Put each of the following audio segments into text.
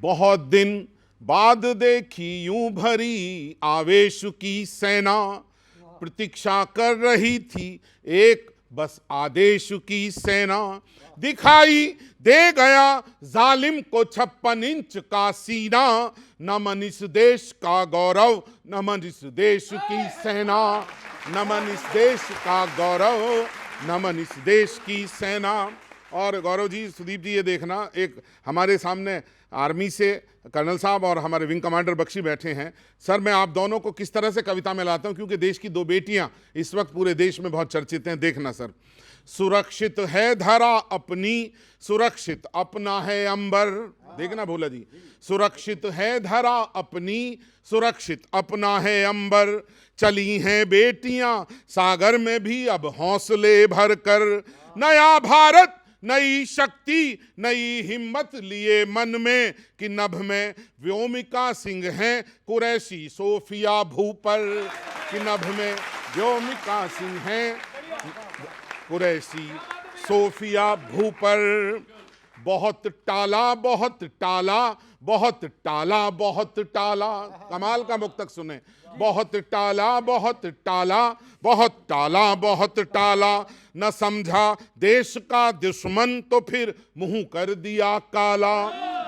बहुत दिन बाद देखी यूं भरी आवेश की सेना, प्रतीक्षा कर रही थी एक बस आदेश की सेना। दिखाई दे गया जालिम को 56 इंच का सीना, नमन इस देश का गौरव, नमन इस देश की सेना, नमन इस देश का गौरव, नमन इस देश की सेना। और गौरव जी, सुदीप जी, ये देखना, एक हमारे सामने आर्मी से कर्नल साहब और हमारे विंग कमांडर बख्शी बैठे हैं। सर, मैं आप दोनों को किस तरह से कविता में लाता हूं, क्योंकि देश की 2 बेटियां इस वक्त पूरे देश में बहुत चर्चित हैं। देखना सर। सुरक्षित है धरा अपनी, सुरक्षित अपना है अंबर। देखना भोला जी, सुरक्षित है धरा अपनी, सुरक्षित अपना है अंबर। चली हैं बेटियां सागर में भी अब हौसले भर कर, नया भारत नई शक्ति नई हिम्मत लिए मन में, कि नभ में व्योमिका सिंह हैं कुरैशी सोफिया भूपर, कि नभ में व्योमिका सिंह हैं कुरैशी सोफिया भूपर। बहुत टाला बहुत टाला, बहुत टाला बहुत टाला, कमाल का मुक्तक सुने। बहुत टाला बहुत टाला, बहुत टाला बहुत टाला, न समझा देश का दुश्मन तो फिर मुंह कर दिया काला।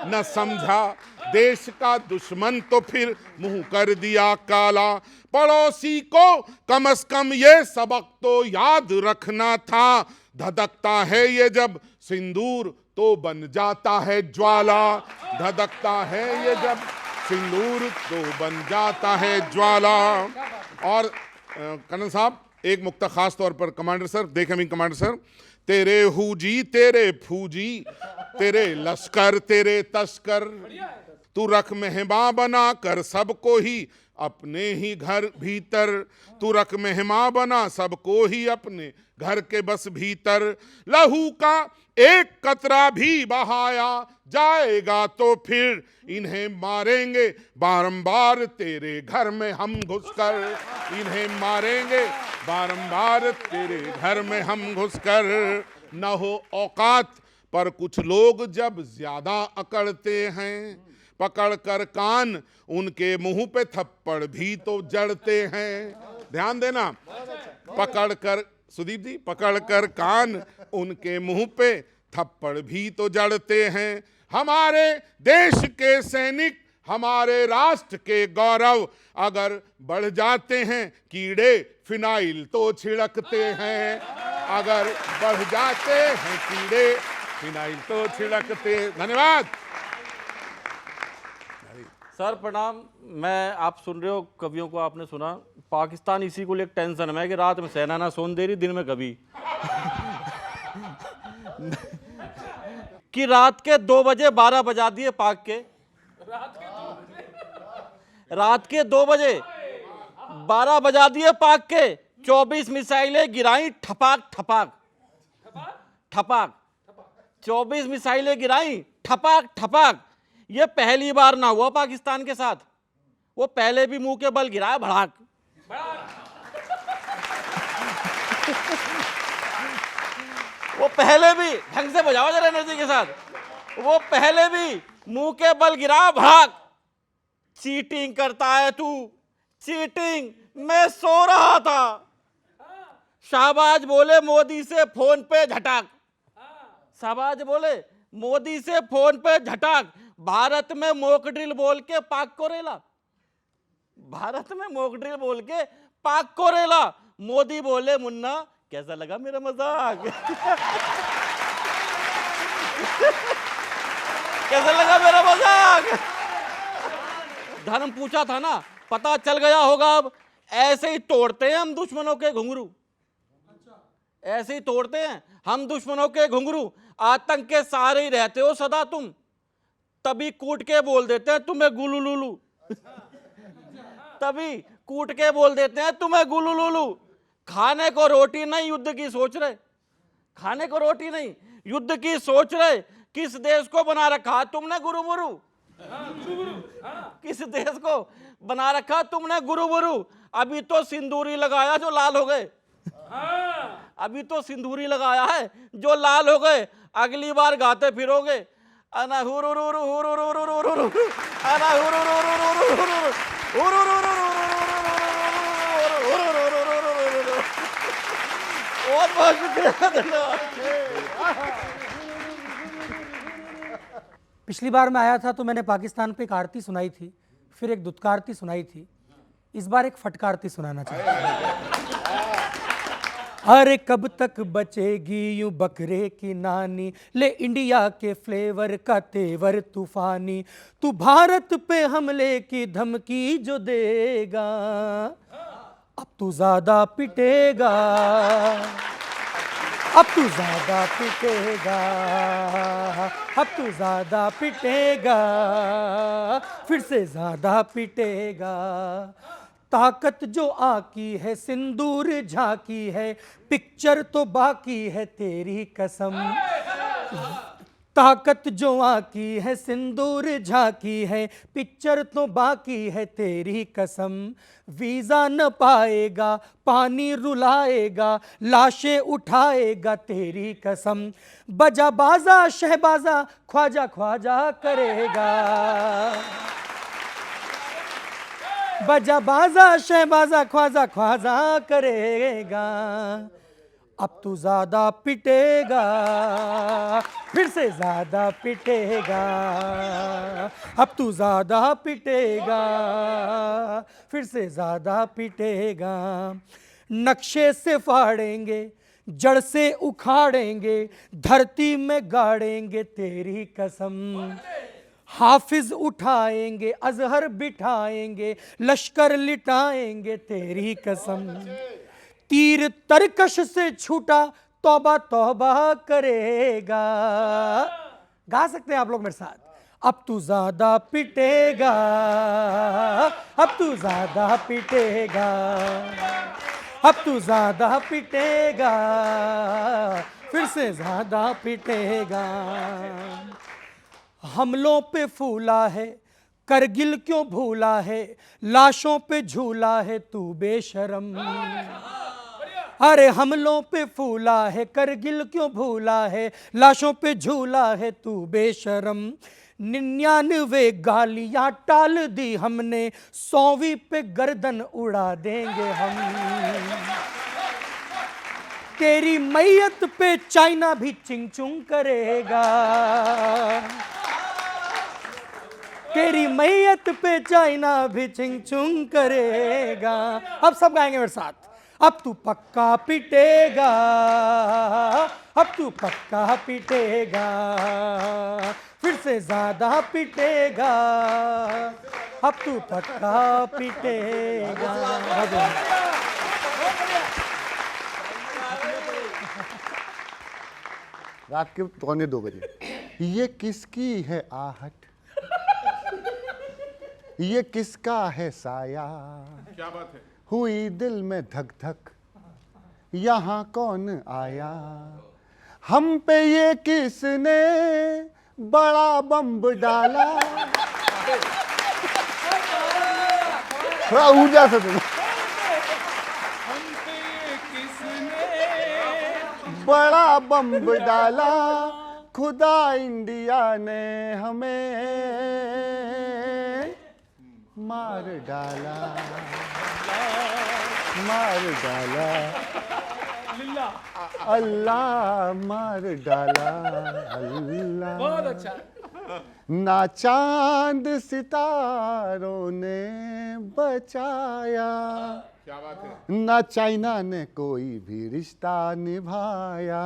न समझा देश का दुश्मन तो फिर मुंह कर दिया काला। पड़ोसी को कम से कम ये सबक तो याद रखना था, धधकता है ये जब सिंदूर तो बन जाता है ज्वाला। धधकता है ये जब सिंदूर तो बन जाता है ज्वाला। और कर्नल साहब, एक मुक्ता खास तौर पर कमांडर सर, देखें विंग कमांडर सर। तेरे हूजी तेरे फूजी, तेरे लश्कर तेरे तस्कर, तू रख मेहमा बना कर सबको ही अपने ही घर भीतर। तू रख मेहमा बना सबको ही अपने घर के बस भीतर। लहू का एक कतरा भी बहाया जाएगा तो फिर इन्हें मारेंगे बारंबार तेरे घर में हम घुसकर। इन्हें मारेंगे बारंबार तेरे घर में हम घुसकर। न हो औकात पर कुछ लोग जब ज्यादा अकड़ते हैं, पकड़ कर कान उनके मुंह पे थप्पड़ भी तो जड़ते हैं। ध्यान देना, पकड़ कर, सुदीप जी, पकड़ कर कान उनके मुंह पे थप्पड़ भी तो जड़ते हैं। हमारे देश के सैनिक हमारे राष्ट्र के गौरव, अगर बढ़ जाते हैं कीड़े फिनाइल तो छिड़कते हैं। अगर बढ़ जाते हैं कीड़े फिनाइल तो छिड़कते। धन्यवाद सर, प्रणाम। मैं, आप सुन रहे हो, कवियों को आपने सुना। पाकिस्तान इसी को लेकर टेंशन में है कि रात में सेना ना सोन दे रही, दिन में कभी कि रात के 2 बजे 12 बजा दिए पाक के। रात के 2 बजे 12 बजा दिए पाक के। 24 मिसाइलें गिराई ठपाक ठपाक ठपाक। 24 मिसाइलें गिराई ठपाक ठपाक। ये पहली बार ना हुआ पाकिस्तान के साथ। वो पहले भी मुंह के बल गिराया भड़ाक। वो पहले भी, ढंग से बजाओ जरा एनर्जी के साथ, वो पहले भी मुंह के बल गिरा भड़ाक। चीटिंग करता है तू, चीटिंग। मैं सो रहा था, शाहबाज बोले मोदी से फोन पे झटाक। शाहबाज बोले मोदी से फोन पे झटाक। भारत में मॉक ड्रिल बोल के पाक को रेला। भारत में मॉक ड्रिल बोल के पाक को रेला। मोदी बोले मुन्ना कैसा लगा मेरा मजाक? कैसा लगा मेरा मजाक? धर्म पूछा था ना, पता चल गया होगा अब। ऐसे ही तोड़ते हैं हम दुश्मनों के घुंघरू, ऐसे ही तोड़ते हैं हम दुश्मनों के घुंघरू। आतंक के सहारे ही रहते हो सदा तुम, तभी कूट के बोल देते हैं तुम्हें गुलुलुलू। तभी कूट के बोल देते हैं तुम्हें गुलुलुलू। खाने को रोटी नहीं युद्ध की सोच रहे, खाने को रोटी नहीं युद्ध की सोच रहे। किस देश को बना रखा तुमने गुरुबुरु? किस देश को बना रखा तुमने गुरुबुरु? अभी तो सिंदूरी लगाया जो लाल हो गए। अभी तो सिंदूरी लगाया है जो लाल हो गए। अगली बार गाते फिरोगे, बहुत बहुत शुक्रिया, धन्यवाद। पिछली बार मैं आया था तो मैंने पाकिस्तान पे एक आरती सुनाई थी, फिर एक दुत्कारती सुनाई थी, इस बार एक फटकारती सुनाना चाहता हूं। अरे कब तक बचेगी यूं बकरे की नानी, ले इंडिया के फ्लेवर का तेवर तूफानी, तू भारत पे हमले की धमकी जो देगा, अब तू ज्यादा पिटेगा, अब तू ज्यादा पिटेगा, अब तू ज्यादा पिटेगा, फिर से ज्यादा पिटेगा। ताकत जो आकी है सिंदूर झांकी है, पिक्चर तो बाकी है तेरी कसम। ताकत जो आकी है सिंदूर झांकी है, पिक्चर तो बाकी है तेरी कसम। वीजा न पाएगा, पानी रुलाएगा, लाशें उठाएगा तेरी कसम। बजा बाजा शहबाजा ख्वाजा ख्वाजा करेगा, बजा बाजा शहबाजा ख्वाजा ख्वाजा करेगा। अब तू ज्यादा पिटेगा, फिर से ज्यादा पिटेगा, अब तू ज्यादा पिटेगा, फिर से ज्यादा पिटेगा। नक्शे से फाड़ेंगे, जड़ से उखाड़ेंगे, धरती में गाड़ेंगे तेरी कसम। हाफिज उठाएंगे, अजहर बिठाएंगे, लश्कर लिटाएंगे तेरी कसम। तीर तरकश से छूटा तौबा तौबा करेगा। गा सकते हैं आप लोग मेरे साथ। अब तू ज्यादा पिटेगा, अब तू ज्यादा पिटेगा, अब तू ज्यादा पिटेगा, फिर से ज्यादा पिटेगा। हमलों पे फूला है, करगिल क्यों भूला है, लाशों पे झूला है तू बेशरम। अरे हमलों पे फूला है, करगिल क्यों भूला है, लाशों पे झूला है तू बेशरम। 99 गालियां टाल दी हमने, 100वीं पे गर्दन उड़ा देंगे हम। तेरी मैयत पे चाइना भी चिंग चुंग करेगा, तेरी मैयत पे चाइना भी चिंग चुंग करेगा। अब सब गाएंगे मेरे साथ। अब तू पक्का पिटेगा, अब तू पक्का पिटेगा, फिर से ज्यादा पिटेगा, अब तू पक्का पिटेगा। रात के 1:45 बजे। ये किसकी है आहट, ये किसका है साया, क्या बात है। हुई दिल में धक धक, यहाँ कौन आया, हम पे ये किसने बड़ा बम्ब डाला। थोड़ा ऊर्जा से सुनो। बड़ा बम्ब डाला, खुदा इंडिया ने हमें मार डाला, मार डाला, अल्लाह मार डाला, अल्लाह। बहुत अच्छा। ना चांद सितारों ने बचाया, क्या बात है। ना चाइना ने कोई भी रिश्ता निभाया,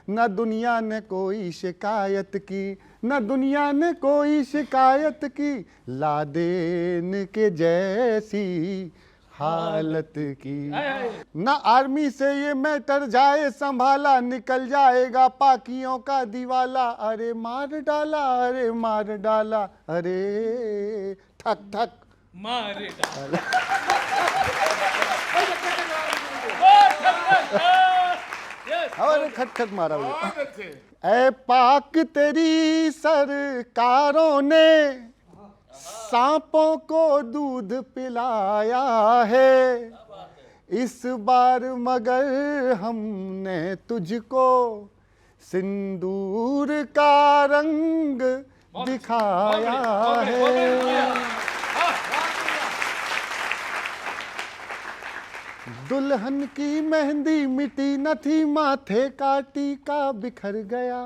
ना दुनिया ने कोई शिकायत की, ना दुनिया ने कोई शिकायत की, लादेन के जैसी हालत की। ना आर्मी से ये मैटर जाए संभाला, निकल जाएगा पाकियों का दीवाला। अरे मार डाला, अरे मार डाला, अरे ठक ठक मार डाला। और खट खट मारा हुआ। ऐ पाक तेरी सरकारों ने सांपों को दूध पिलाया है, इस बार मगर हमने तुझको सिंदूर का रंग दिखाया है। दुल्हन की मेहंदी मिटी न थी, माथे का टीका बिखर गया,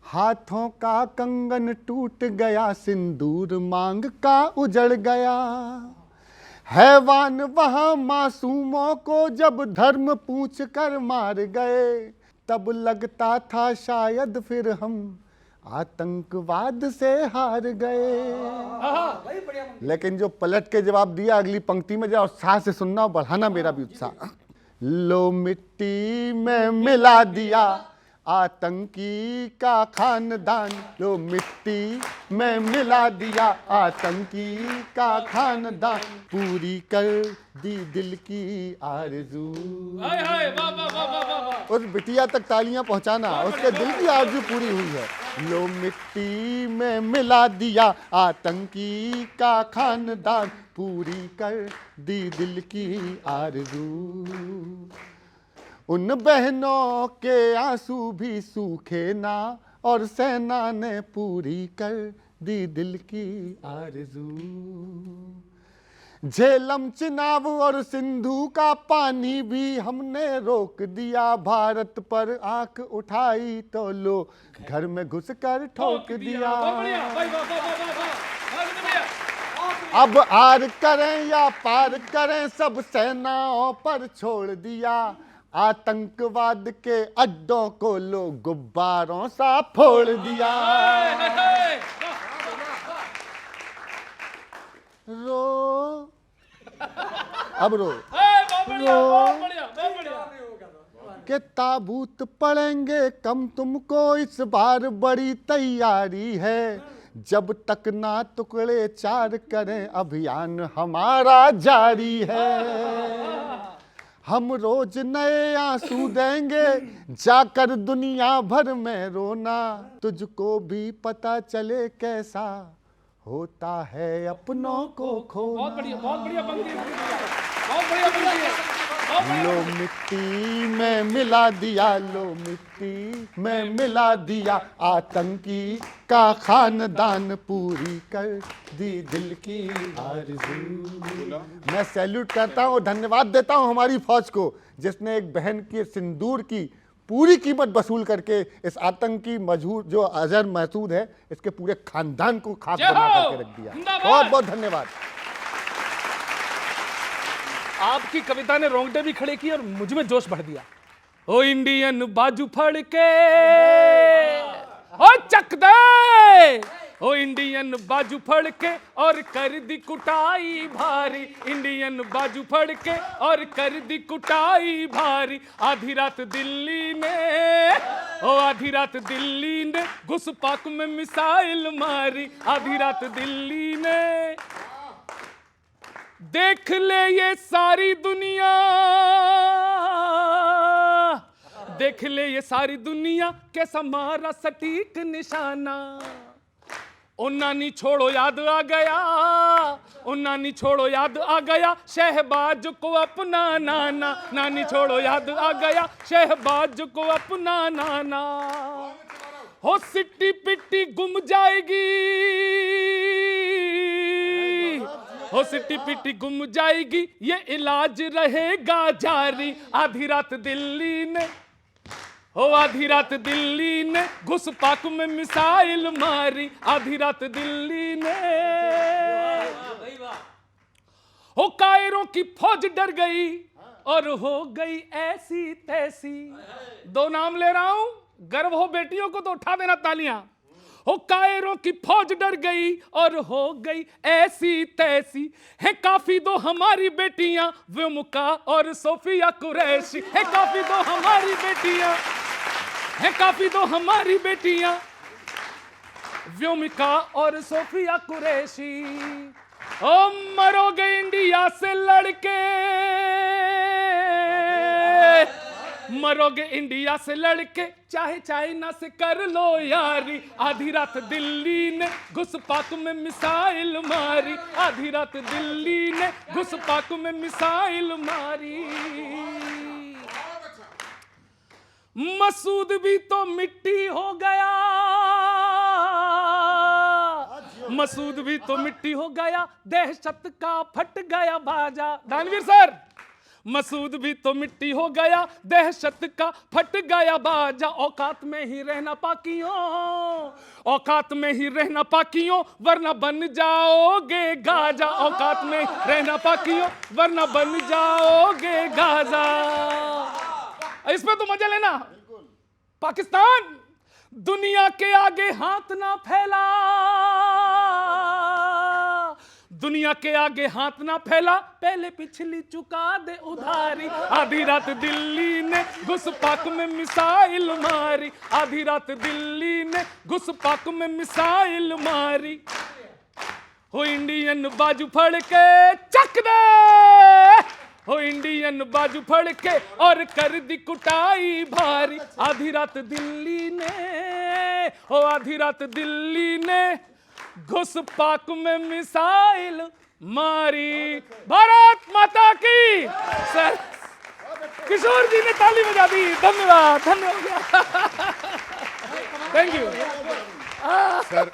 हाथों का कंगन टूट गया, सिंदूर मांग का उजड़ गया। हैवान वहां मासूमों को जब धर्म पूछ कर मार गए, तब लगता था शायद फिर हम आतंकवाद से हार गए। लेकिन जो पलट के जवाब दिया अगली पंक्ति में जाओ, उत्साह से सुनना और बढ़ाना मेरा भी उत्साह। लो मिट्टी में मिला दिया आतंकी का खानदान, लो मिट्टी में मिला दिया आतंकी का खानदान, पूरी कर दी दिल की आरज़ू। उस बिटिया तक तालियां पहुंचाना, उसके दिल की आरज़ू पूरी हुई है। लो मिट्टी में मिला दिया आतंकी का खानदान, पूरी कर दी दिल की आरज़ू। उन बहनों के आंसू भी सूखे ना, और सेना ने पूरी कर दी दिल की आरज़ू। झेलम, चिनाब और सिंधु का पानी भी हमने रोक दिया, भारत पर आंख उठाई तो लो घर में घुसकर ठोक दिया। अब आर करें या पार करें, सब सेनाओं पर छोड़ दिया, आतंकवाद के अड्डों को लो गुब्बारों सा फोड़ दिया। रो, अब रो के ताबूत पड़ेंगे कम, तुमको इस बार बड़ी तैयारी है, जब तक ना टुकड़े चार करें अभियान हमारा जारी है। हम रोज नए आंसू देंगे जाकर दुनिया भर में रोना, तुझको भी पता चले कैसा होता है अपनों को खोना। बहुत बढ़िया पंक्ति, बहुत बढ़िया पंक्ति। लो मिट्टी में मिला दिया, लो मिट्टी में मिला दिया आतंकी का खानदान, पूरी कर दी दिल की आरज़ू। मैं सैल्यूट करता हूँ, धन्यवाद देता हूँ हमारी फौज को, जिसने एक बहन के सिंदूर की पूरी कीमत वसूल करके इस आतंकी मजहूर जो अजहर महसूद है, इसके पूरे खानदान को खाक बना करके रख दिया। बहुत बहुत धन्यवाद। आपकी कविता ने रोंगटे भी खड़े किए और मुझ में जोश बढ़ दिया। ओ इंडियन बाजू फड़ के ओ चक दे, ओ इंडियन बाजू फड़ के और कर दी कुटाई भारी, इंडियन बाजू फड़ के और कर दी कुटाई भारी। आधी रात दिल्ली ने, ओ आधी रात दिल्ली ने घुसपाक में मिसाइल मारी, आधी रात दिल्ली ने। देख ले ये सारी दुनिया, देख ले ये सारी दुनिया कैसा मारा सटीक निशाना। ओ नानी छोड़ो याद आ गया, ओ नानी छोड़ो याद आ गया शहबाज को अपना नाना, नानी छोड़ो याद आ गया शहबाज को अपना नाना। हो सिट्टी पिट्टी गुम जाएगी, हो सिट्टी पिट्टी गुम जाएगी, ये इलाज रहेगा जारी। आधी रात दिल्ली ने, हो आधी रात दिल्ली ने घुसपाक में मिसाइल मारी, आधी रात दिल्ली ने। हो कायरों की फौज डर गई और हो गई ऐसी तैसी। दो नाम ले रहा हूं, गर्व हो बेटियों को तो उठा देना तालियां। हो कायरों की फौज डर गई और हो गई ऐसी तैसी, है काफी दो हमारी बेटियां विमुका और सोफिया कुरैशी, है काफी दो हमारी बेटियां, है काफी दो हमारी बेटियां व्योमिका और सोफिया कुरैशी। ओ मरोगे इंडिया से लड़के, मरोगे इंडिया से लड़के, चाहे चाइना से कर लो यारी। आधी रात दिल्ली ने घुसपाक में मिसाइल मारी, आधी रात दिल्ली ने घुसपाक में मिसाइल मारी। मसूद भी तो मिट्टी हो गया, मसूद भी तो मिट्टी हो गया, दहशत का फट गया बाजा। दानवीर सर, मसूद भी तो मिट्टी हो गया, दहशत का फट गया बाजा। औकात में ही रहना पाकियों, औकात में ही रहना पाकियों, वरना बन जाओगे गाजा। औकात में रहना पाकियों, वरना बन जाओगे गाजा। इसमें तो मजा लेना। पाकिस्तान, दुनिया के आगे हाथ ना फैला, दुनिया के आगे हाथ ना फैला, पहले पिछली चुका दे उधारी। आधी रात दिल्ली ने घुसपाक में मिसाइल मारी, आधी रात दिल्ली ने घुसपाक में मिसाइल मारी। हो इंडियन बाजू फड़ के चक दे, हो इंडियन बाजू फड़ के और कर दी कुटाई भारी। आधी रात दिल्ली ने, हो आधी रात दिल्ली ने घुसपाक में मिसाइल मारी। भारत माता की। सर किशोर जी ने ताली बजा दी, धन्यवाद, धन्यवाद, थैंक यू। सर